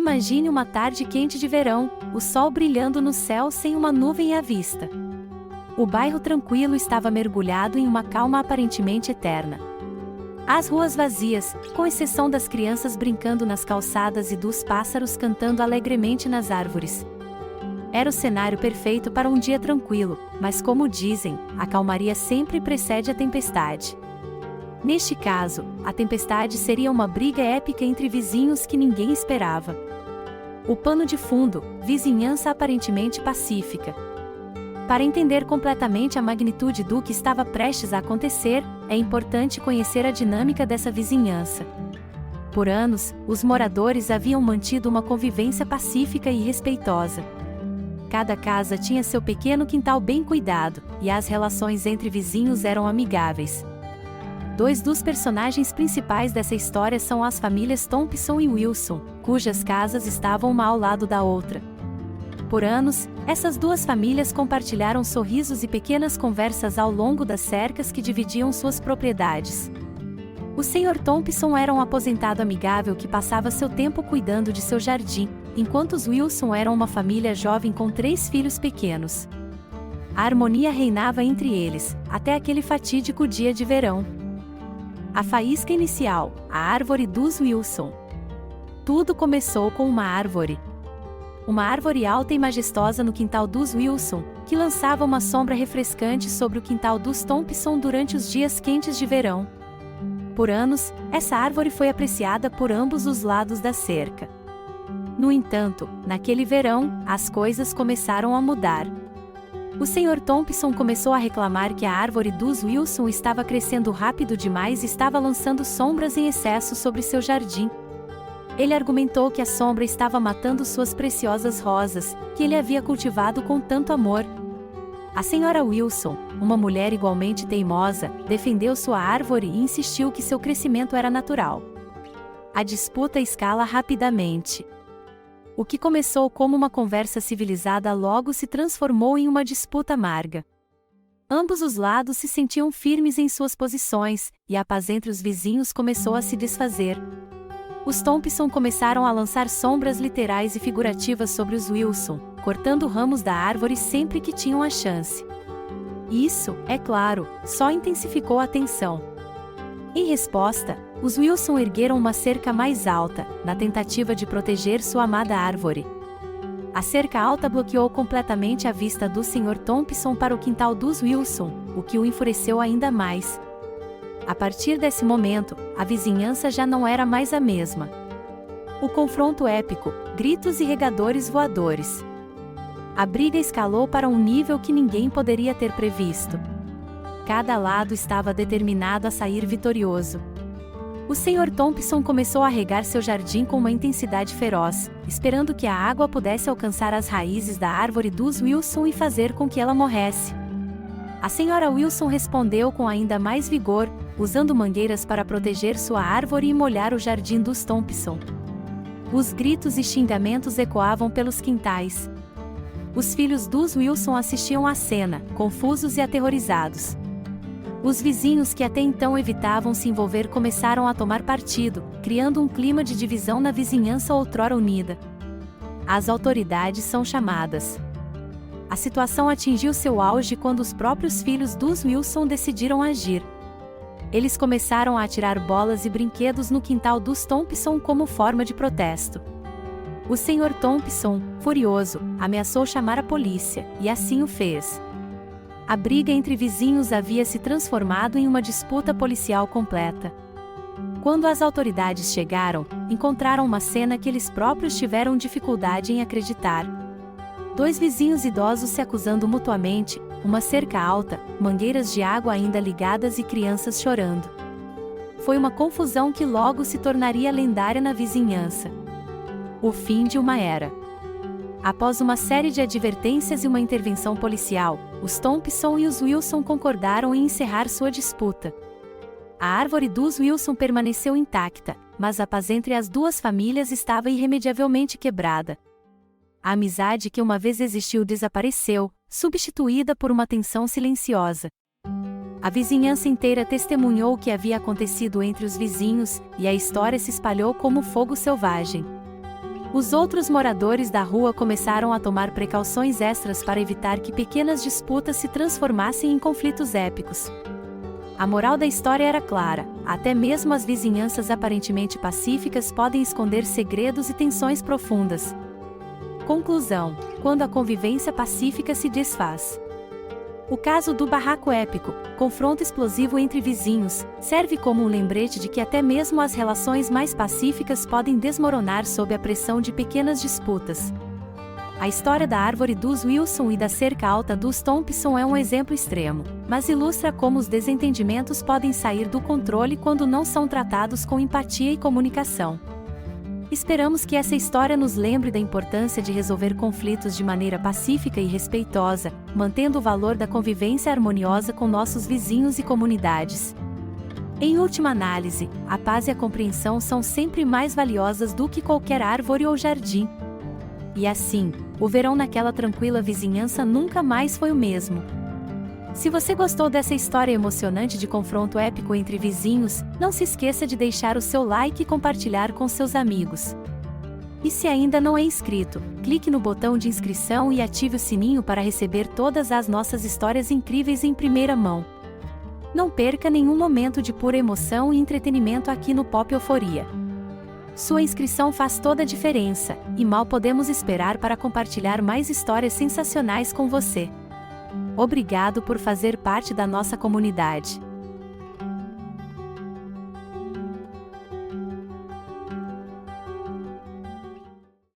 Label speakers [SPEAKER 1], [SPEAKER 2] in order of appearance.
[SPEAKER 1] Imagine uma tarde quente de verão, o sol brilhando no céu sem uma nuvem à vista. O bairro tranquilo estava mergulhado em uma calma aparentemente eterna. As ruas vazias, com exceção das crianças brincando nas calçadas e dos pássaros cantando alegremente nas árvores. Era o cenário perfeito para um dia tranquilo, mas como dizem, a calmaria sempre precede a tempestade. Neste caso, a tempestade seria uma briga épica entre vizinhos que ninguém esperava. O pano de fundo, vizinhança aparentemente pacífica. Para entender completamente a magnitude do que estava prestes a acontecer, é importante conhecer a dinâmica dessa vizinhança. Por anos, os moradores haviam mantido uma convivência pacífica e respeitosa. Cada casa tinha seu pequeno quintal bem cuidado, e as relações entre vizinhos eram amigáveis. Dois dos personagens principais dessa história são as famílias Thompson e Wilson, cujas casas estavam uma ao lado da outra. Por anos, essas duas famílias compartilharam sorrisos e pequenas conversas ao longo das cercas que dividiam suas propriedades. O Sr. Thompson era um aposentado amigável que passava seu tempo cuidando de seu jardim, enquanto os Wilson eram uma família jovem com 3 filhos pequenos. A harmonia reinava entre eles, até aquele fatídico dia de verão. A faísca inicial, a árvore dos Wilson. Tudo começou com uma árvore. Uma árvore alta e majestosa no quintal dos Wilson, que lançava uma sombra refrescante sobre o quintal dos Thompson durante os dias quentes de verão. Por anos, essa árvore foi apreciada por ambos os lados da cerca. No entanto, naquele verão, as coisas começaram a mudar. O Sr. Thompson começou a reclamar que a árvore dos Wilson estava crescendo rápido demais e estava lançando sombras em excesso sobre seu jardim. Ele argumentou que a sombra estava matando suas preciosas rosas, que ele havia cultivado com tanto amor. A Sra. Wilson, uma mulher igualmente teimosa, defendeu sua árvore e insistiu que seu crescimento era natural. A disputa escala rapidamente. O que começou como uma conversa civilizada logo se transformou em uma disputa amarga. Ambos os lados se sentiam firmes em suas posições, e a paz entre os vizinhos começou a se desfazer. Os Thompson começaram a lançar sombras literais e figurativas sobre os Wilson, cortando ramos da árvore sempre que tinham a chance. Isso, é claro, só intensificou a tensão. Em resposta, os Wilson ergueram uma cerca mais alta, na tentativa de proteger sua amada árvore. A cerca alta bloqueou completamente a vista do Sr. Thompson para o quintal dos Wilson, o que o enfureceu ainda mais. A partir desse momento, a vizinhança já não era mais a mesma. O confronto épico, gritos e regadores voadores. A briga escalou para um nível que ninguém poderia ter previsto. Cada lado estava determinado a sair vitorioso. O Sr. Thompson começou a regar seu jardim com uma intensidade feroz, esperando que a água pudesse alcançar as raízes da árvore dos Wilson e fazer com que ela morresse. A Sra. Wilson respondeu com ainda mais vigor, usando mangueiras para proteger sua árvore e molhar o jardim dos Thompson. Os gritos e xingamentos ecoavam pelos quintais. Os filhos dos Wilson assistiam à cena, confusos e aterrorizados. Os vizinhos que até então evitavam se envolver começaram a tomar partido, criando um clima de divisão na vizinhança outrora unida. As autoridades são chamadas. A situação atingiu seu auge quando os próprios filhos dos Wilson decidiram agir. Eles começaram a atirar bolas e brinquedos no quintal dos Thompson como forma de protesto. O Sr. Thompson, furioso, ameaçou chamar a polícia, e assim o fez. A briga entre vizinhos havia se transformado em uma disputa policial completa. Quando as autoridades chegaram, encontraram uma cena que eles próprios tiveram dificuldade em acreditar. 2 vizinhos idosos se acusando mutuamente, uma cerca alta, mangueiras de água ainda ligadas e crianças chorando. Foi uma confusão que logo se tornaria lendária na vizinhança. O fim de uma era. Após uma série de advertências e uma intervenção policial, os Thompson e os Wilson concordaram em encerrar sua disputa. A árvore dos Wilson permaneceu intacta, mas a paz entre as duas famílias estava irremediavelmente quebrada. A amizade que uma vez existiu desapareceu, substituída por uma tensão silenciosa. A vizinhança inteira testemunhou o que havia acontecido entre os vizinhos, e a história se espalhou como fogo selvagem. Os outros moradores da rua começaram a tomar precauções extras para evitar que pequenas disputas se transformassem em conflitos épicos. A moral da história era clara: até mesmo as vizinhanças aparentemente pacíficas podem esconder segredos e tensões profundas. Conclusão: quando a convivência pacífica se desfaz. O caso do barraco épico, confronto explosivo entre vizinhos, serve como um lembrete de que até mesmo as relações mais pacíficas podem desmoronar sob a pressão de pequenas disputas. A história da árvore dos Wilson e da cerca alta dos Thompson é um exemplo extremo, mas ilustra como os desentendimentos podem sair do controle quando não são tratados com empatia e comunicação. Esperamos que essa história nos lembre da importância de resolver conflitos de maneira pacífica e respeitosa, mantendo o valor da convivência harmoniosa com nossos vizinhos e comunidades. Em última análise, a paz e a compreensão são sempre mais valiosas do que qualquer árvore ou jardim. E assim, o verão naquela tranquila vizinhança nunca mais foi o mesmo. Se você gostou dessa história emocionante de confronto épico entre vizinhos, não se esqueça de deixar o seu like e compartilhar com seus amigos. E se ainda não é inscrito, clique no botão de inscrição e ative o sininho para receber todas as nossas histórias incríveis em primeira mão. Não perca nenhum momento de pura emoção e entretenimento aqui no Pop Euforia. Sua inscrição faz toda a diferença, e mal podemos esperar para compartilhar mais histórias sensacionais com você. Obrigado por fazer parte da nossa comunidade.